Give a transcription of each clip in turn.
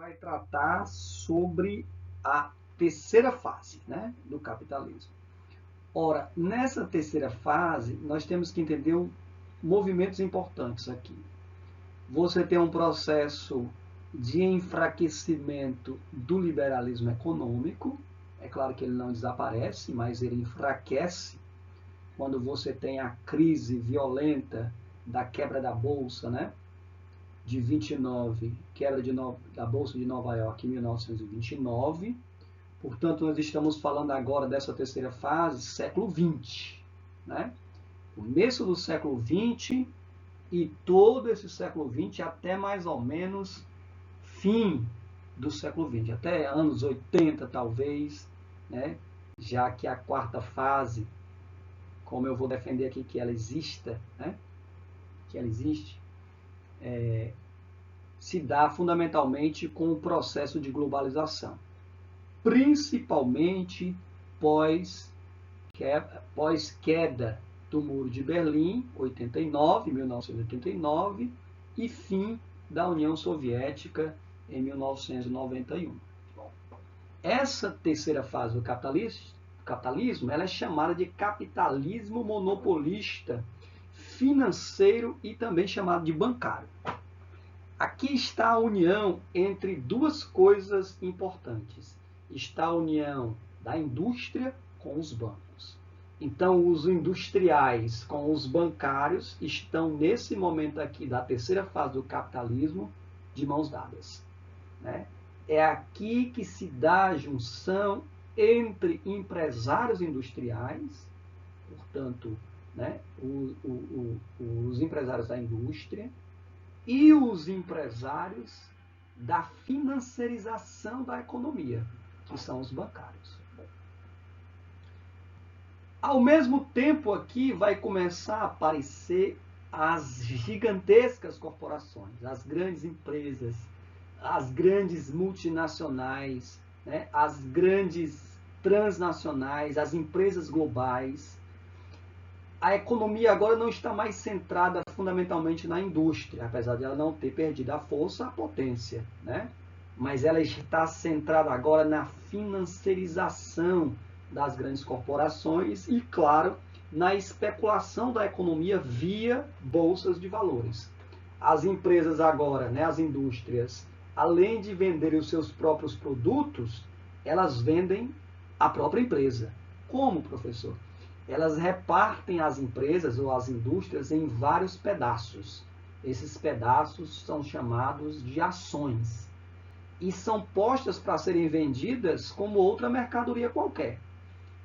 vai tratar sobre a terceira fase, né, do capitalismo. Ora, nessa terceira fase, nós temos que entender movimentos importantes aqui. Você tem um processo de enfraquecimento do liberalismo econômico. É claro que ele não desaparece, mas ele enfraquece quando você tem a crise violenta da quebra da Bolsa, né? De 29, quebra da Bolsa de Nova York em 1929. Portanto, nós estamos falando agora dessa terceira fase, século XX. Né? Começo do século XX e todo esse século XX até mais ou menos fim do século XX, até anos 80 talvez, né? Já que a quarta fase, como eu vou defender aqui que ela exista, né? Que ela existe, se dá fundamentalmente com o processo de globalização, principalmente pós-queda do Muro de Berlim, 1989, e fim da União Soviética em 1991. Bom, essa terceira fase do capitalismo ela é chamada de capitalismo monopolista, financeiro e também chamado de bancário. Aqui está a união entre duas coisas importantes. Está a união da indústria com os bancos. Então, os industriais com os bancários estão, nesse momento aqui da terceira fase do capitalismo, de mãos dadas. Né? É aqui que se dá a junção entre empresários industriais, portanto, né, os empresários da indústria, e os empresários da financiarização da economia, que são os bancários. Ao mesmo tempo, aqui vai começar a aparecer as gigantescas corporações, as grandes empresas, as grandes multinacionais, né, as grandes transnacionais, as empresas globais. A economia agora não está mais centrada fundamentalmente na indústria, apesar de ela não ter perdido a força, a potência, né? Mas ela está centrada agora na financiarização das grandes corporações e, claro, na especulação da economia via bolsas de valores. As empresas agora, né, as indústrias, além de venderem os seus próprios produtos, elas vendem a própria empresa. Como, professor? Elas repartem as empresas ou as indústrias em vários pedaços. Esses pedaços são chamados de ações e são postas para serem vendidas como outra mercadoria qualquer.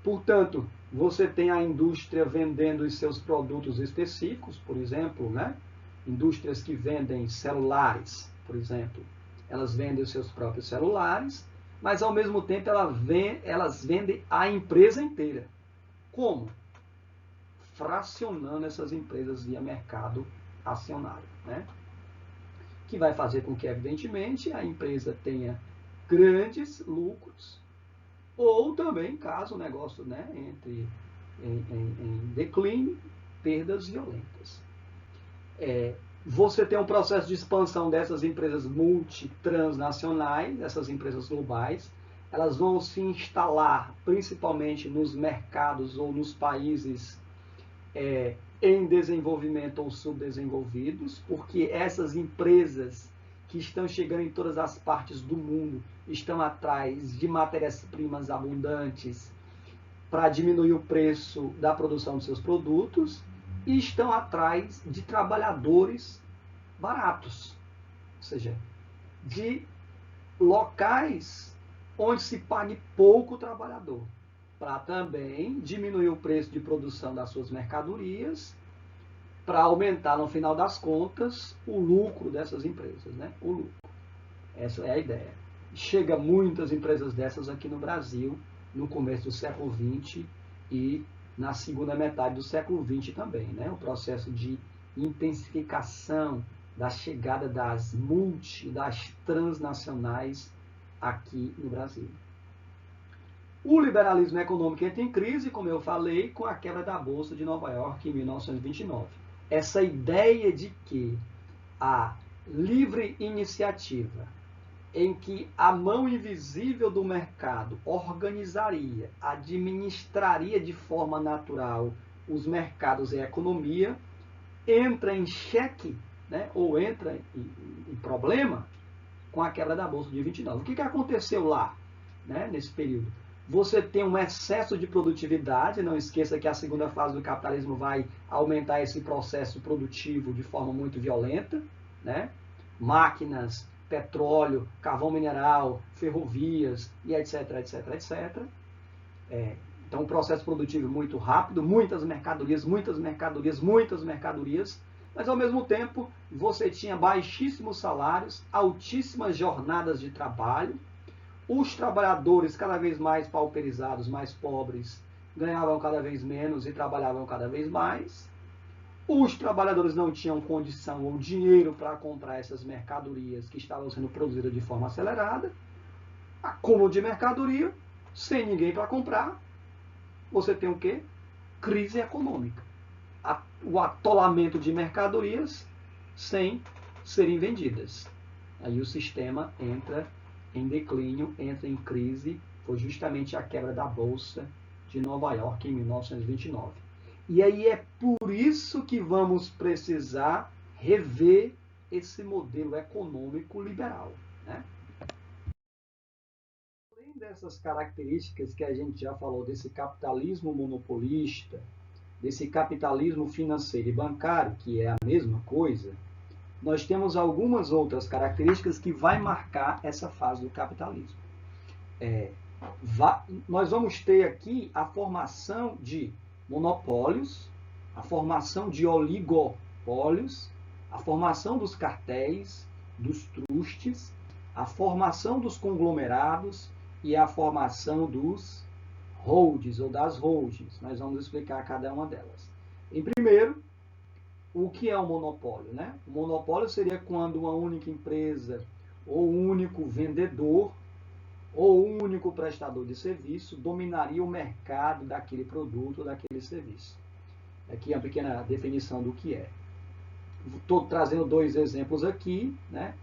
Portanto, você tem a indústria vendendo os seus produtos específicos, por exemplo, né? Indústrias que vendem celulares, por exemplo, elas vendem os seus próprios celulares, mas ao mesmo tempo elas vendem a empresa inteira. Como? Fracionando essas empresas via mercado acionário, né? Que vai fazer com que, evidentemente, a empresa tenha grandes lucros, ou também, caso o negócio, né, entre em declínio, perdas violentas. Você tem um processo de expansão dessas empresas multitransnacionais, essas empresas globais. Elas vão se instalar principalmente nos mercados ou nos países em desenvolvimento ou subdesenvolvidos, porque essas empresas que estão chegando em todas as partes do mundo estão atrás de matérias-primas abundantes para diminuir o preço da produção dos seus produtos e estão atrás de trabalhadores baratos, ou seja, de locais onde se pague pouco o trabalhador, para também diminuir o preço de produção das suas mercadorias, para aumentar, no final das contas, o lucro dessas empresas, né? O lucro. Essa é a ideia. Chega muitas empresas dessas aqui no Brasil, no começo do século XX e na segunda metade do século XX também, né? O processo de intensificação da chegada das das transnacionais aqui no Brasil. O liberalismo econômico entra em crise, como eu falei, com a quebra da Bolsa de Nova York em 1929. Essa ideia de que a livre iniciativa em que a mão invisível do mercado organizaria, administraria de forma natural os mercados e a economia, entra em xeque, né, ou entra em problema com a quebra da Bolsa de 29. O que aconteceu lá, né, nesse período? Você tem um excesso de produtividade, não esqueça que a segunda fase do capitalismo vai aumentar esse processo produtivo de forma muito violenta, né? Máquinas, petróleo, carvão mineral, ferrovias e etc, etc, etc. Então, um processo produtivo muito rápido, muitas mercadorias, muitas mercadorias, muitas mercadorias, mas ao mesmo tempo você tinha baixíssimos salários, altíssimas jornadas de trabalho, os trabalhadores cada vez mais pauperizados, mais pobres, ganhavam cada vez menos e trabalhavam cada vez mais. Os trabalhadores não tinham condição ou dinheiro para comprar essas mercadorias que estavam sendo produzidas de forma acelerada. Acúmulo de mercadoria, sem ninguém para comprar. Você tem o quê? Crise econômica. O atolamento de mercadorias sem serem vendidas. Aí o sistema entra em declínio, entra em crise. Foi justamente a quebra da Bolsa de Nova York em 1929. E aí é por isso que vamos precisar rever esse modelo econômico liberal, né? Além dessas características que a gente já falou, desse capitalismo monopolista, desse capitalismo financeiro e bancário, que é a mesma coisa, nós temos algumas outras características que vai marcar essa fase do capitalismo. Nós vamos ter aqui a formação de monopólios, a formação de oligopólios, a formação dos cartéis, dos trustes, a formação dos conglomerados e a formação dos holdings ou das holdings. Nós vamos explicar cada uma delas. Em primeiro, o que é um monopólio, né? O monopólio seria quando uma única empresa ou um único vendedor ou um único prestador de serviço dominaria o mercado daquele produto ou daquele serviço. Aqui é uma pequena definição do que é. Estou trazendo dois exemplos aqui, né,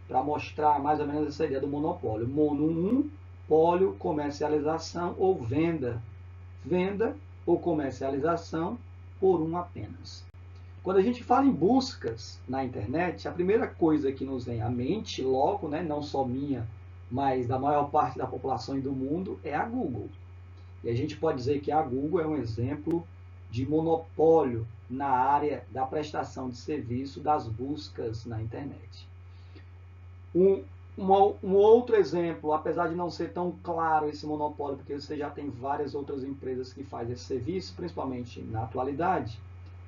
para mostrar mais ou menos essa ideia do monopólio. Mono 1, pólio, comercialização ou venda. Venda ou comercialização por um apenas. Quando a gente fala em buscas na internet, a primeira coisa que nos vem à mente, logo, né, não só minha, mas da maior parte da população e do mundo, é a Google. E a gente pode dizer que a Google é um exemplo de monopólio na área da prestação de serviço das buscas na internet. Um outro exemplo, apesar de não ser tão claro esse monopólio, porque você já tem várias outras empresas que fazem esse serviço, principalmente na atualidade,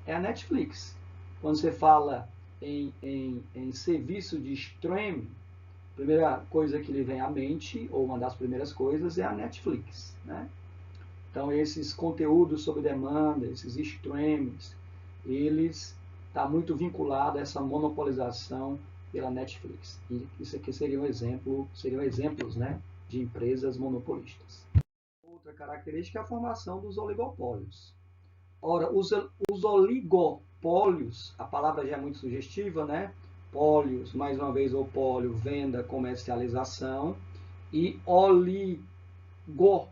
é a Netflix. Quando você fala em serviço de streaming, a primeira coisa que lhe vem à mente, ou uma das primeiras coisas, é a Netflix, né? Então, esses conteúdos sob demanda, esses streams, eles estão muito vinculados a essa monopolização pela Netflix. E isso aqui seria um exemplo, seriam exemplos, né, de empresas monopolistas. Outra característica é a formação dos oligopólios. Ora, os oligopólios, a palavra já é muito sugestiva, né? Pólios, mais uma vez, o pólio, venda, comercialização. E oligo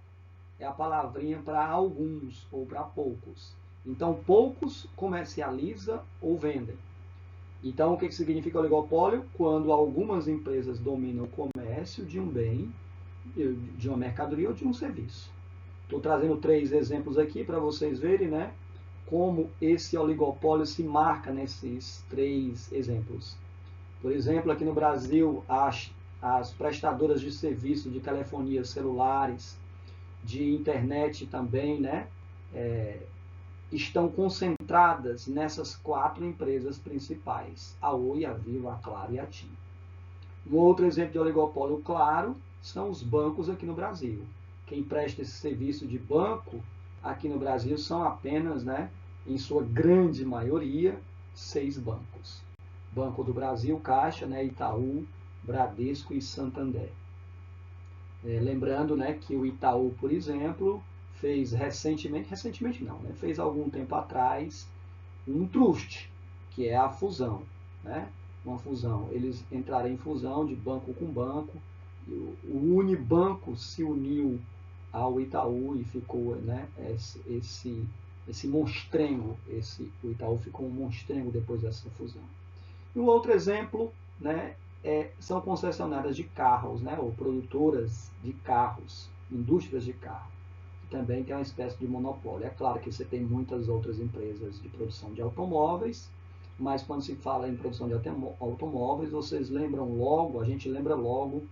é a palavrinha para alguns ou para poucos. Então, poucos comercializam ou vendem. Então, o que significa oligopólio? Quando algumas empresas dominam o comércio de um bem, de uma mercadoria ou de um serviço. Estou trazendo 3 exemplos aqui para vocês verem, né, como esse oligopólio se marca nesses 3 exemplos. Por exemplo, aqui no Brasil, as prestadoras de serviço de telefonia celulares, de internet também, né, estão concentradas nessas 4 empresas principais, a Oi, a Vivo, a Claro e a TIM. Um outro exemplo de oligopólio claro são os bancos aqui no Brasil. Quem presta esse serviço de banco aqui no Brasil são apenas, né, em sua grande maioria, 6 bancos. Banco do Brasil, Caixa, né, Itaú, Bradesco e Santander. Lembrando, né, que o Itaú, por exemplo, fez recentemente não, fez algum tempo atrás um trust, que é a fusão, né? uma fusão? Eles entraram em fusão de banco com banco, e o Unibanco se uniu ao Itaú e ficou, né, esse monstrengo, o Itaú ficou um monstrengo depois dessa fusão. E um outro exemplo, né, são concessionárias de carros, né, ou produtoras de carros, indústrias de carro, que também tem uma espécie de monopólio. É claro que você tem muitas outras empresas de produção de automóveis, mas quando se fala em produção de automóveis, vocês lembram logo, a gente lembra logo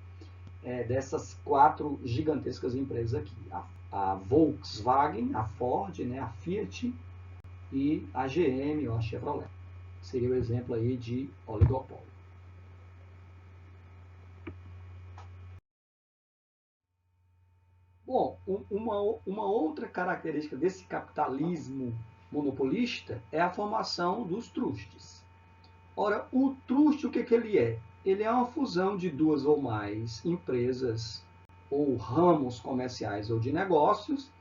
dessas 4 gigantescas empresas aqui. A Volkswagen, a Ford, né, a Fiat e a GM ou a Chevrolet. Seria o exemplo aí de oligopólio. Bom, uma outra característica desse capitalismo monopolista é a formação dos trustes. Ora, o truste, o que ele é? Ele é uma fusão de 2 ou mais empresas ou ramos comerciais ou de negócios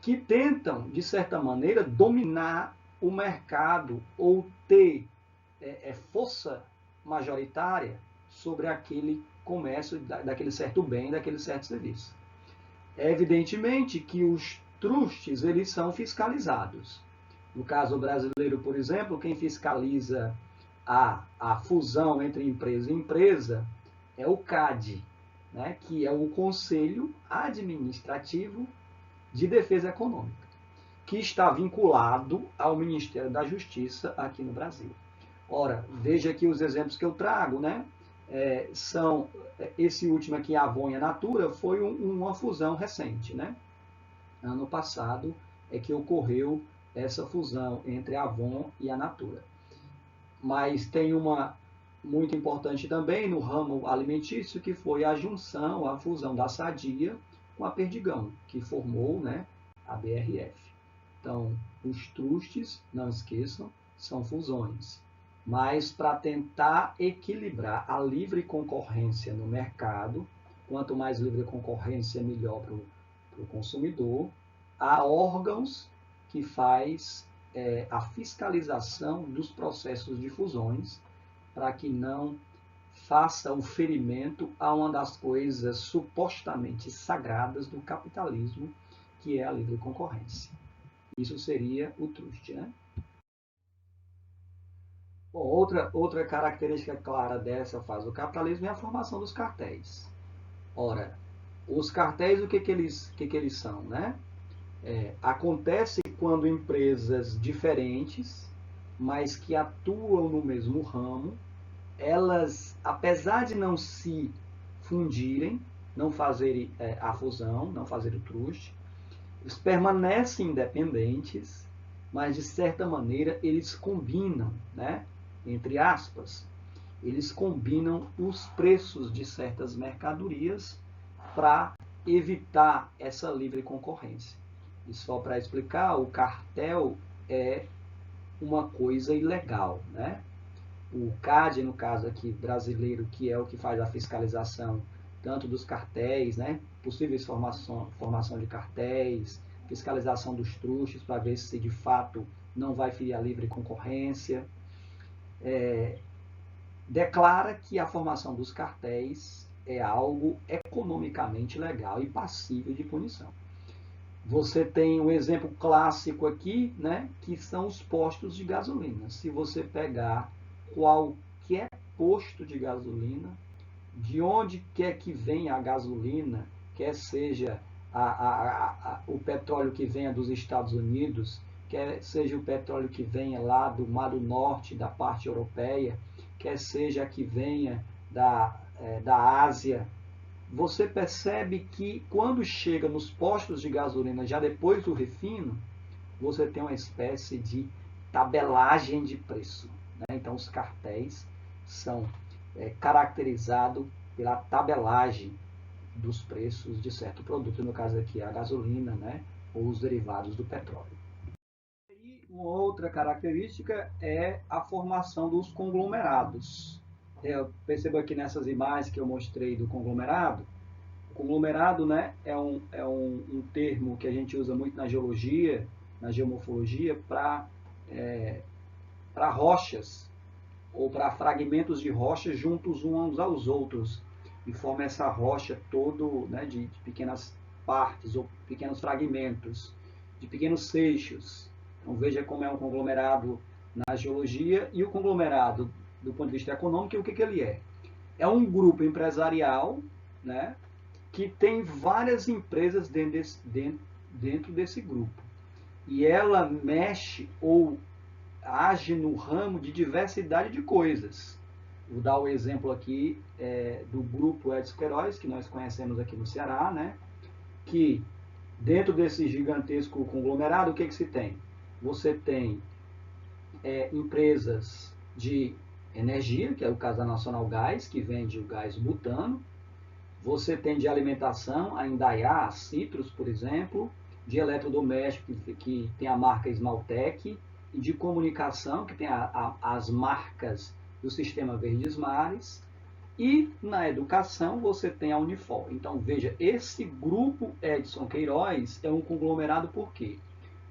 que tentam, de certa maneira, dominar o mercado ou ter força majoritária sobre aquele comércio, daquele certo bem, daquele certo serviço. É evidentemente que os trustes eles são fiscalizados. No caso brasileiro, por exemplo, quem fiscaliza a fusão entre empresa e empresa é o CAD, né, que é o Conselho Administrativo de Defesa Econômica, que está vinculado ao Ministério da Justiça aqui no Brasil. Ora, veja aqui os exemplos que eu trago, né? Esse último aqui, Avon e a Natura, foi uma fusão recente, né? Ano passado é que ocorreu essa fusão entre a Avon e a Natura. Mas tem uma muito importante também no ramo alimentício, que foi a junção, a fusão da Sadia com a Perdigão, que formou, né, a BRF. Então, os trustes, não esqueçam, são fusões. Mas para tentar equilibrar a livre concorrência no mercado, quanto mais livre concorrência, melhor para o consumidor, há órgãos que faz a fiscalização dos processos de fusões para que não faça o ferimento a uma das coisas supostamente sagradas do capitalismo, que é a livre concorrência. Isso seria o truste, né? Bom, outra característica clara dessa fase do capitalismo é a formação dos cartéis. Ora, os cartéis, o que eles são, né? Acontece quando empresas diferentes, mas que atuam no mesmo ramo, elas, apesar de não se fundirem, não fazerem a fusão, não fazerem o truste, eles permanecem independentes, mas de certa maneira eles combinam, né? Entre aspas, eles combinam os preços de certas mercadorias para evitar essa livre concorrência. E só para explicar, o cartel é uma coisa ilegal, né? O CAD, no caso aqui brasileiro, que é o que faz a fiscalização tanto dos cartéis, né? Possíveis formação de cartéis, fiscalização dos trustes para ver se de fato não vai ferir a livre concorrência. Declara que a formação dos cartéis é algo economicamente legal e passível de punição. Você tem um exemplo clássico aqui, né, que são os postos de gasolina. Se você pegar qualquer posto de gasolina, de onde quer que venha a gasolina, quer seja o petróleo que venha dos Estados Unidos, quer seja o petróleo que venha lá do Mar do Norte, da parte europeia, quer seja que venha da Ásia, você percebe que quando chega nos postos de gasolina, já depois do refino, você tem uma espécie de tabelagem de preço, né? Então, os cartéis são caracterizados pela tabelagem dos preços de certo produto, no caso aqui a gasolina, né? Ou os derivados do petróleo. E uma outra característica é a formação dos conglomerados. Eu percebo aqui nessas imagens que eu mostrei do conglomerado. O conglomerado, né, é um termo que a gente usa muito na geologia, na geomorfologia, para rochas ou para fragmentos de rocha juntos uns aos outros, e forma essa rocha todo, né, de pequenas partes ou pequenos fragmentos, de pequenos seixos. Então veja como é um conglomerado na geologia, e o conglomerado do ponto de vista econômico, o que ele é? É um grupo empresarial, né, que tem várias empresas dentro desse grupo. E ela mexe ou age no ramo de diversidade de coisas. Vou dar o exemplo aqui do grupo Edson Queiroz, que nós conhecemos aqui no Ceará, né? Que dentro desse gigantesco conglomerado, o que se tem? Você tem empresas de energia, que é o caso da Nacional Gás, que vende o gás butano. Você tem de alimentação, a Indaiá, a Citrus, por exemplo, de eletrodoméstico, que tem a marca Esmaltec, e de comunicação, que tem as marcas do Sistema Verdes Mares, e na educação você tem a Unifor. Então veja, esse grupo Edson Queiroz é um conglomerado por quê?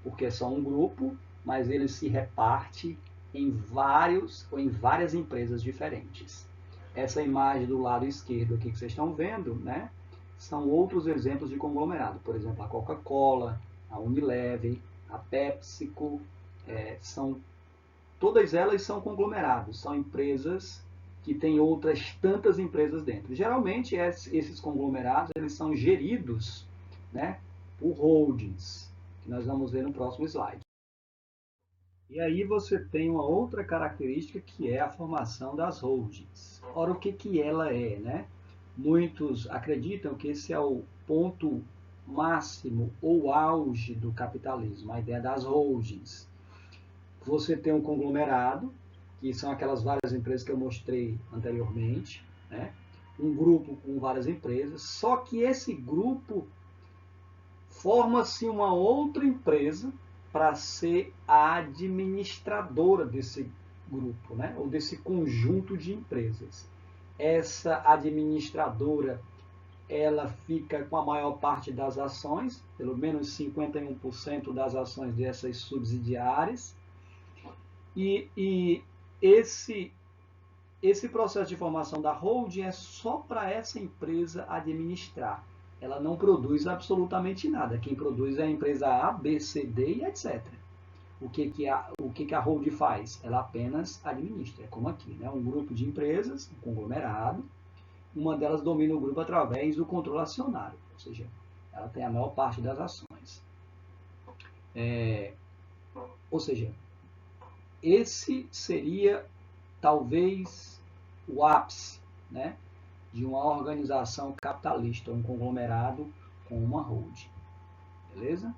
Porque é só um grupo, mas ele se reparte em várias empresas diferentes. Essa imagem do lado esquerdo aqui que vocês estão vendo, né, são outros exemplos de conglomerado. Por exemplo, a Coca-Cola, a Unilever, a PepsiCo, todas elas são conglomerados, são empresas que têm outras tantas empresas dentro. Geralmente esses conglomerados eles são geridos, né, por holdings, que nós vamos ver no próximo slide. E aí você tem uma outra característica que é a formação das holdings. Ora, o que ela é, né? Muitos acreditam que esse é o ponto máximo ou auge do capitalismo, a ideia das holdings. Você tem um conglomerado, que são aquelas várias empresas que eu mostrei anteriormente, né? Um grupo com várias empresas, só que esse grupo forma-se uma outra empresa para ser a administradora desse grupo, né? Ou desse conjunto de empresas. Essa administradora, ela fica com a maior parte das ações, pelo menos 51% das ações dessas subsidiárias, e esse processo de formação da holding é só para essa empresa administrar. Ela não produz absolutamente nada. Quem produz é a empresa A, B, C, D e etc. O que a holding faz? Ela apenas administra. É como aqui, né? Um grupo de empresas, um conglomerado. Uma delas domina o grupo através do controle acionário. Ou seja, ela tem a maior parte das ações. Ou seja, esse seria talvez o ápice, né, de uma organização capitalista, um conglomerado com uma holding. Beleza?